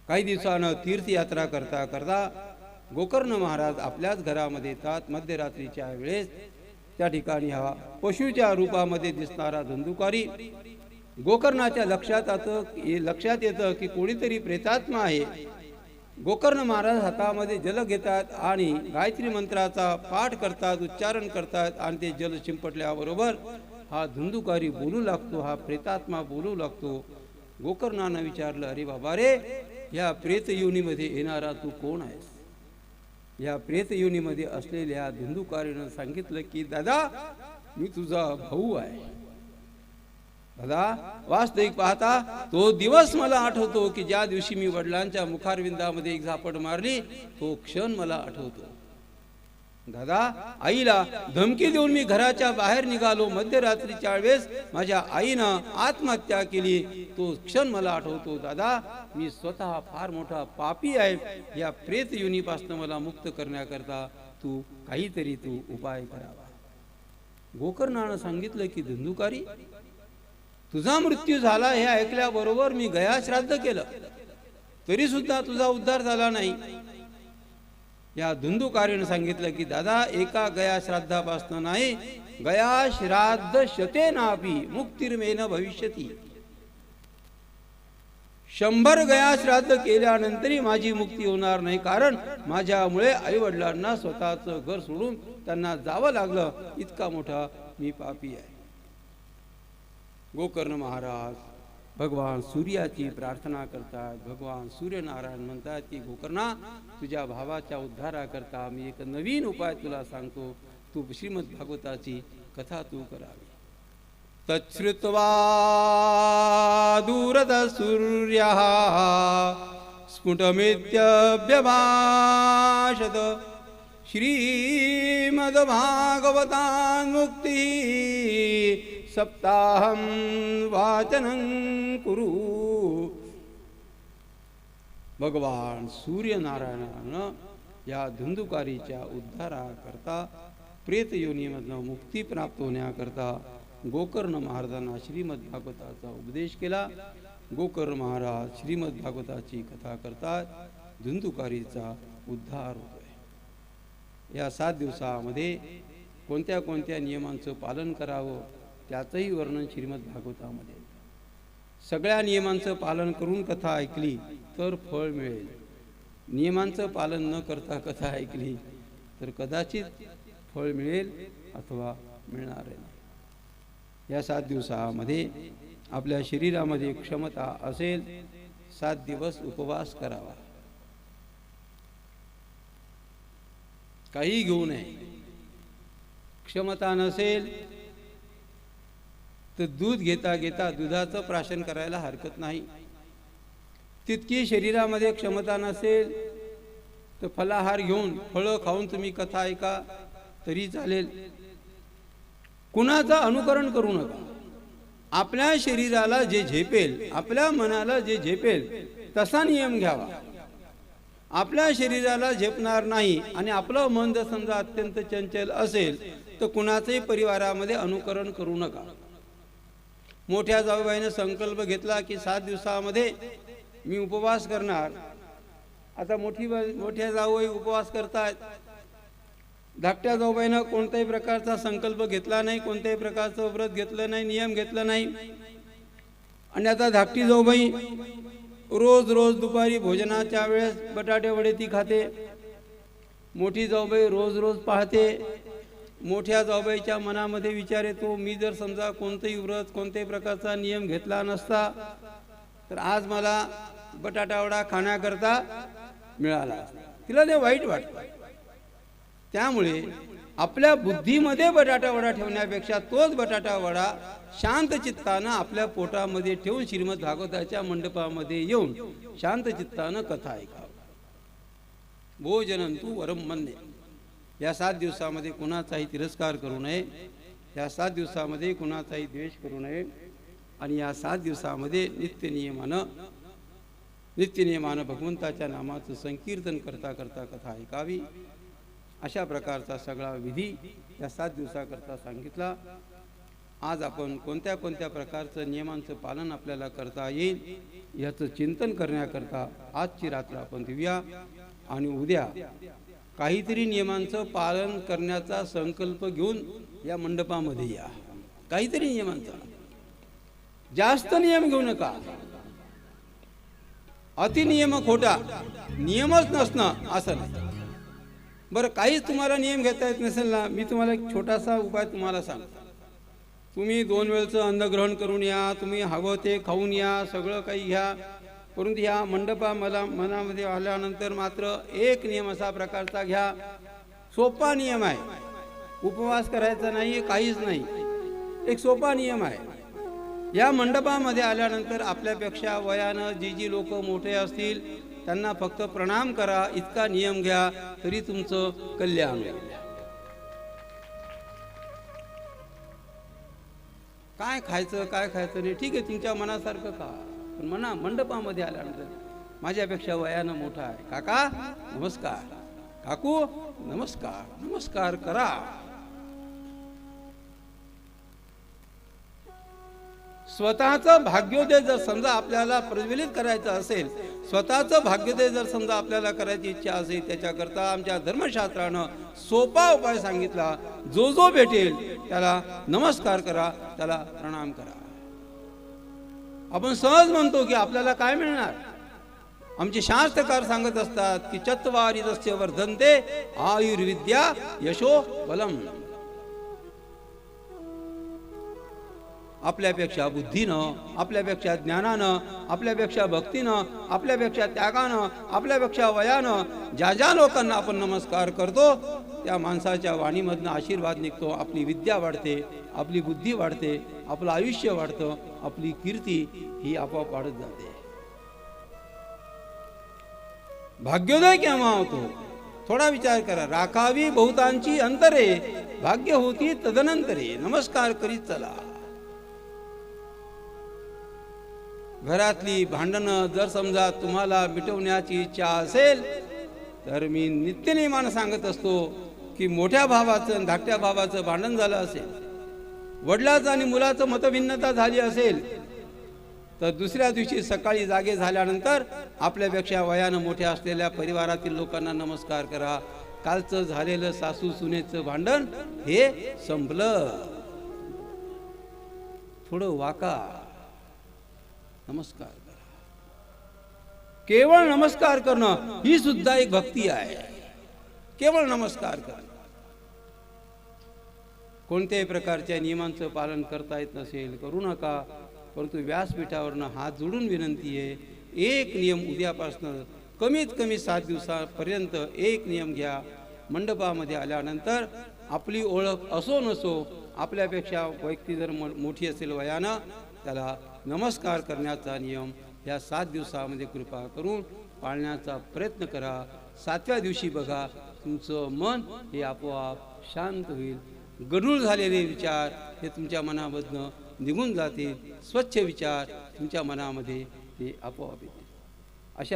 काही दिवसानं तीर्थयात्रा करता करता गोकर्ण महाराज आपल्याच घरामध्ये येतात. मध्यरात्रीच्या वेळेस त्या ठिकाणी हा पशुच्या रूपामध्ये दिसणारा धुंदुकारी गोकर्णाच्या लक्षात येतं की कोणीतरी प्रेतात्मा आहे. गोकर्ण महाराज हातामध्ये जल घेतात आणि गायत्री मंत्राचा पाठ करतात, उच्चारण करतात आणि ते जल शिंपटल्याबरोबर हा धुंदुकारी बोलू लागतो, हा प्रेतात्मा बोलू लागतो. गोकर्णानं विचारलं, अरे बाबा रे, या प्रेत योनीमध्ये येणारा तू कोण आहेस? या प्रेत योनीमध्ये असलेल्या धुंदुकारीनं सांगितलं की दादा, मी तुझा भाऊ आहे. दादा, वास्तविक पाहता तो दिवस मला आठवतो की ज्या दिवशी मी वडिलांच्या मुखारविंदामध्ये एक झापड मारली, तो क्षण मला आठवतो. दादा, आईला धमकी देऊन मी घराच्या बाहेर निघालो. मध्यरात्रीच्या वेळेस माझ्या आईनं आत्महत्या केली, तो क्षण मला आठवतो. दादा, मी स्वतः फार मोठा पापी आहे. या प्रेत योनीपासून मला मुक्त करण्याकरता तू काहीतरी उपाय करावा. गोकर्णानं सांगितलं की धुंदुकारी, तुझा मृत्यू झाला हे ऐकल्याबरोबर मी गया श्राद्ध केलं, तरी सुद्धा तुझा उद्धार झाला नाही. या धुंदुकारीनं सांगितलं की दादा, एका गया श्राद्धापासून नाही, गया श्राद्ध शतेनापि मुक्तिर्मेन भविष्यती. 100 गया श्राद्ध केल्यानंतरही माझी मुक्ती होणार नाही, कारण माझ्यामुळे आई वडिलांना स्वतःचं घर सोडून त्यांना जावं लागलं. इतका मोठा मी पापी आहे. गोकर्ण महाराज भगवान सूर्याची प्रार्थना करतात. भगवान सूर्यनारायण म्हणतात की गोकर्णा, तुझ्या भावाच्या उद्धाराकरता मी एक नवीन उपाय तुला सांगतो. तू श्रीमद भागवताची कथा तू करावी. तच्छ्रुत्वा दूरद सूर्यः स्फुटमित्यभ्यभाषत श्रीमद्भागवतान् मुक्ति सप्ताहं वाचनं कुरु. भगवान सूर्यनारायणानं या धुंदुकारीच्या उद्धाराकरता, प्रेत योनीमधनं मुक्ती प्राप्त होण्याकरता गोकर्ण महाराजांना श्रीमद भागवताचा उपदेश केला. गोकर्ण महाराज श्रीमद भागवताची कथा करतात. धुंदुकारीचा उद्धार होतोय. या 7 दिवसामध्ये कोणत्या कोणत्या नियमांचं पालन करावं त्याचंही वर्णन श्रीमद भागवतामध्ये. सगळ्या नियमांचं पालन करून कथा ऐकली तर फळ मिळेल. नियमांचं पालन न करता कथा ऐकली तर कदाचित फळ मिळेल अथवा मिळणार नाही. या 7 दिवसामध्ये आपल्या शरीरामध्ये क्षमता असेल 7 दिवस उपवास करावा. काही घेऊ नये. क्षमता नसेल तर दूध घेता घेता दुधाचं प्राशन करायला हरकत नाही. तितकी शरीरामध्ये क्षमता नसेल तर फलाहार घेऊन फळं खाऊन तुम्ही कथा ऐका तरी चालेल. कुणाचं अनुकरण करू नका. आपल्या शरीराला जे झेपेल, आपल्या मनाला जे झेपेल तसा नियम घ्यावा. आपल्या शरीराला झेपणार नाही आणि आपलं मन जर समजा अत्यंत चंचल असेल तर कुणाचंही परिवारामध्ये अनुकरण करू नका. मोठ्या जाऊबाईने संकल्प घेतला की 7 दिवसामध्ये मी उपवास करणार. आता मोठ्या जाऊबाई उपवास करतायत. धाकट्या जाऊबाईनं कोणत्याही प्रकारचा संकल्प घेतला नाही, कोणत्याही प्रकारचं व्रत घेतलं नाही, नियम घेतला नाही. आणि आता धाकटी जाऊबाई रोज रोज दुपारी भोजनाच्या वेळेस बटाटे वडे ती खाते. मोठी जाऊबाई रोज रोज पाहते. मोठ्या जाऊबाईच्या मनामध्ये विचार येतो, मी जर समजा कोणतेही व्रत कोणत्याही प्रकारचा नियम घेतला नसता तर आज मला बटाटा वडा खाण्याकरता मिळाला. तिला ते वाईट वाटतं. त्यामुळे आपल्या बुद्धीमध्ये बटाटा वडा ठेवण्यापेक्षा तोच बटाटा वडा शांत चित्तानं आपल्या पोटामध्ये ठेवून श्रीमद भागवताच्या मंडपामध्ये येऊन शांत चित्तानं कथा ऐकावं. भोजनंतु वरम मन्ये. या 7 दिवसामध्ये कुणाचाही तिरस्कार करू नये. या 7 दिवसामध्ये कुणाचाही द्वेष करू नये. आणि या 7 दिवसामध्ये नित्यनियमानं भगवंताच्या नामाचं संकीर्तन करता करता कथा ऐकावी. अशा प्रकारचा सगळा विधी या 7 दिवसाकरता सांगितला. आज आपण कोणत्या कोणत्या प्रकारचं नियमांचं पालन आपल्याला करता येईल याचं चिंतन करण्याकरता आजची रात्र आपण देऊया आणि उद्या काहीतरी नियमांचं पालन करण्याचा संकल्प घेऊन या मंडपामध्ये या. काहीतरी नियमांचा, जास्त नियम घेऊ नका. अतिनियम खोटा, नियमच नसणं असं नाही. बरं, काहीच तुम्हाला नियम घेता येत नसेल ना, मी तुम्हाला एक छोटासा उपाय तुम्हाला सांगतो. तुम्ही 2 वेळचं अन्न ग्रहण करून या, तुम्ही हवं ते खाऊन या, सगळं काही घ्या, परंतु ह्या मनामध्ये आल्यानंतर मात्र एक नियम असा प्रकारचा घ्या. सोपा नियम आहे, उपवास करायचा नाही, काहीच नाही. एक सोपा नियम आहे. या मंडपामध्ये आल्यानंतर आपल्यापेक्षा वयानं जी लोक मोठे असतील त्यांना फक्त प्रणाम करा, इतका नियम घ्या, तरी तुमचं कल्याण होईल. काय खायचं काय खायचं नाही ठीक आहे, तुमच्या मनासारखं खा, पण मंडपामध्ये आल्यानंतर माझ्यापेक्षा वयानं मोठा आहे, काका नमस्कार, काकू नमस्कार, नमस्कार करा. स्वतःचं भाग्योदय जर समजा आपल्याला प्रज्वलित करायचं असेल, स्वतःचं भाग्योदय जर समजा आपल्याला करायची इच्छा असेल, त्याच्याकरता आमच्या धर्मशास्त्रानं सोपा उपाय सांगितला. जो जो भेटेल त्याला नमस्कार करा, त्याला प्रणाम करा. आपण सहज म्हणतो की आपल्याला काय मिळणार. आमचे शास्त्रकार सांगत असतात की चत्वारि तस्य वर्धन्ते आयुर्विद्या यशो बलम. आपल्यापेक्षा बुद्धीनं, आपल्यापेक्षा ज्ञानानं, आपल्यापेक्षा भक्तीनं, आपल्यापेक्षा त्यागानं, आपल्यापेक्षा वयानं ज्या लोकांना आपण नमस्कार करतो त्या माणसाच्या वाणीमधनं आशीर्वाद निघतो. आपली विद्या वाढते, आपली बुद्धी वाढते, आपलं आयुष्य वाढतं, आपली कीर्ती ही आपोआप वाढत जाते. भाग्योदय केव्हा होतो थोडा विचार करा. राखावी बहुतांची अंतरे, भाग्य होती तदनंतरे. नमस्कार करीत चला. घरातली भांडणं जर समजा तुम्हाला मिटवण्याची इच्छा असेल तर मी नित्यनेमानं सांगत असतो की मोठ्या भावाचं धाकट्या भावाचं भांडण झालं असेल, वडिलाचं आणि मुलाचं मतभिन्नता झाली असेल, तर दुसऱ्या दिवशी सकाळी जागे झाल्यानंतर आपल्यापेक्षा वयानं मोठ्या असलेल्या परिवारातील लोकांना नमस्कार करा. कालचं झालेलं सासू सुनेचं भांडण हे संपलं. थोडं वाका, नमस्कार करा. केवळ नमस्कार करणं ही सुद्धा एक भक्ती आहे. केवळ नमस्कार करणं. कोणत्याही प्रकारच्या नियमांचं पालन करता येत नसेल करू नका, परंतु व्यासपीठावरनं हात जोडून विनंती आहे, एक नियम उद्यापासून कमीत कमी 7 दिवसापर्यंत एक नियम घ्या. मंडपामध्ये आल्यानंतर आपली ओळख असो नसो, आपल्यापेक्षा व्यक्ती जर मोठी असेल वयानं, त्याला नमस्कार करण्याचा नियम या 7 दिवसामध्ये कृपा करून पाळण्याचा प्रयत्न करा. 7व्या दिवशी बघा तुमचं मन हे आपोआप शांत होईल. गढूळ झालेले विचार हे तुमच्या मनामधनं निघून जातील. स्वच्छ विचार तुमच्या मनामध्ये हे आपोआप येतील.